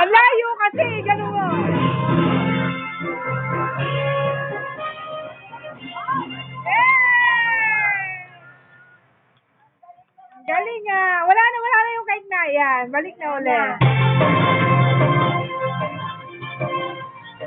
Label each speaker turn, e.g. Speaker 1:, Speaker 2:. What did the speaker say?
Speaker 1: Ang layo kasi, ganun mo. Galing ah. Wala na yung kahit na yan. Balik na ulit.